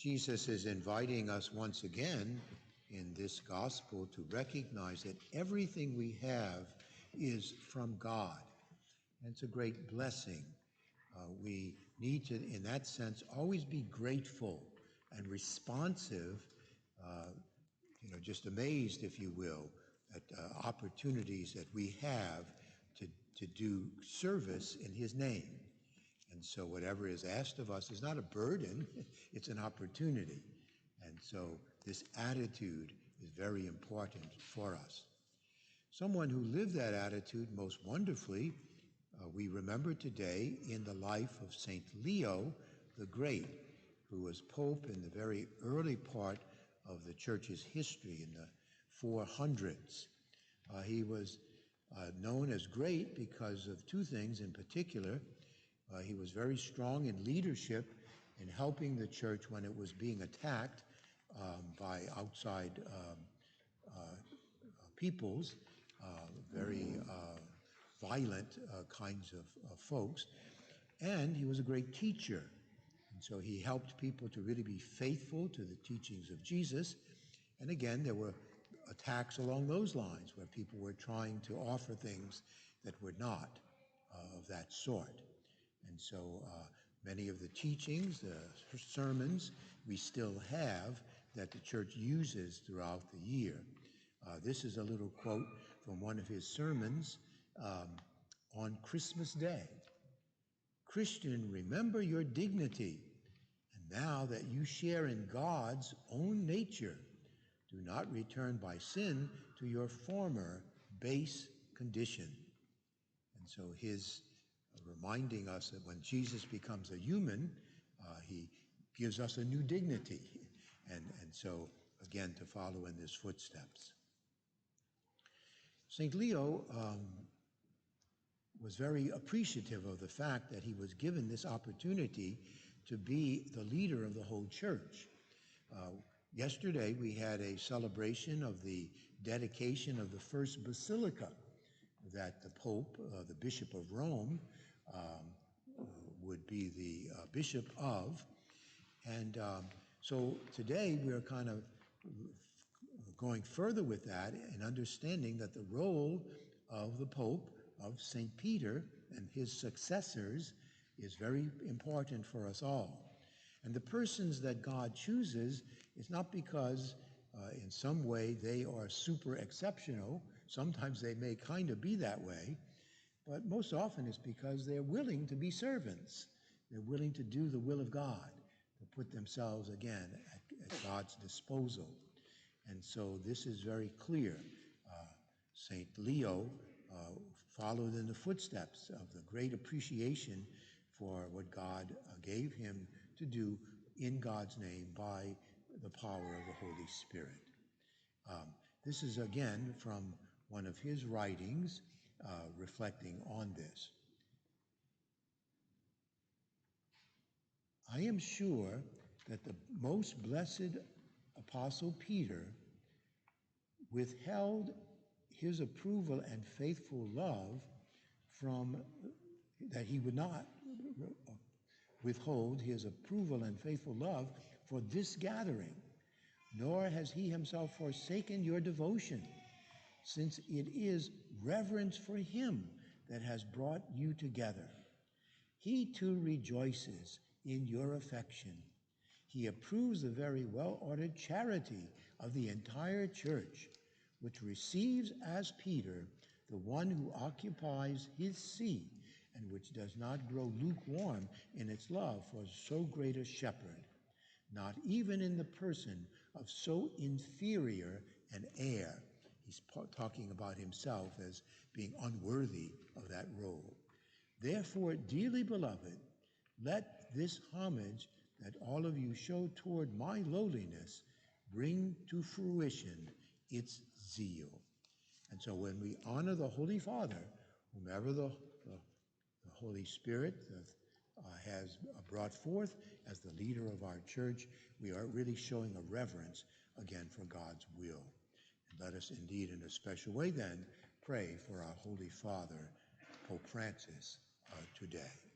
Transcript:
Jesus is inviting us once again in this gospel to recognize that everything we have is from God. And it's a great blessing. We need to, in that sense, always be grateful and responsive, just amazed, if you will, at opportunities that we have to do service in His name. And so whatever is asked of us is not a burden, it's an opportunity. And so this attitude is very important for us. Someone who lived that attitude most wonderfully, we remember today in the life of St. Leo the Great, who was Pope in the very early part of the Church's history in the 400s. He was known as great because of two things in particular. He was very strong in leadership in helping the church when it was being attacked by outside peoples, very violent kinds of folks. And he was a great teacher. And so he helped people to really be faithful to the teachings of Jesus. And again, there were attacks along those lines where people were trying to offer things that were not of that sort. And so many of the teachings, the sermons, we still have that the church uses throughout the year. This is a little quote from one of his sermons on Christmas Day. "Christian, remember your dignity, and now that you share in God's own nature, do not return by sin to your former base condition." And so his reminding us that when Jesus becomes a human, he gives us a new dignity. And so, again, to follow in his footsteps. St. Leo was very appreciative of the fact that he was given this opportunity to be the leader of the whole church. Yesterday, we had a celebration of the dedication of the first basilica that the Pope, the Bishop of Rome, would be the bishop of. And so today we're kind of going further with that and understanding that the role of the Pope, of St. Peter and his successors, is very important for us all. And the persons that God chooses is not because in some way they are super exceptional. Sometimes they may kind of be that way, but most often it's because they're willing to be servants. They're willing to do the will of God, to put themselves again at God's disposal. And so this is very clear. St. Leo followed in the footsteps of the great appreciation for what God gave him to do in God's name by the power of the Holy Spirit. This is again from one of his writings reflecting on this. "I am sure that the most blessed Apostle Peter withheld his approval and faithful love that he would not withhold his approval and faithful love for this gathering, nor has he himself forsaken your devotion, since it is reverence for him that has brought you together. He too rejoices in your affection. He approves the very well-ordered charity of the entire church, which receives as Peter the one who occupies his see, and which does not grow lukewarm in its love for so great a shepherd, not even in the person of so inferior an heir." He's talking about himself as being unworthy of that role. "Therefore, dearly beloved, let this homage that all of you show toward my lowliness bring to fruition its zeal." And so when we honor the Holy Father, whomever the Holy Spirit has brought forth as the leader of our church, we are really showing a reverence, again, for God's will. And let us indeed, in a special way then, pray for our Holy Father, Pope Francis, today.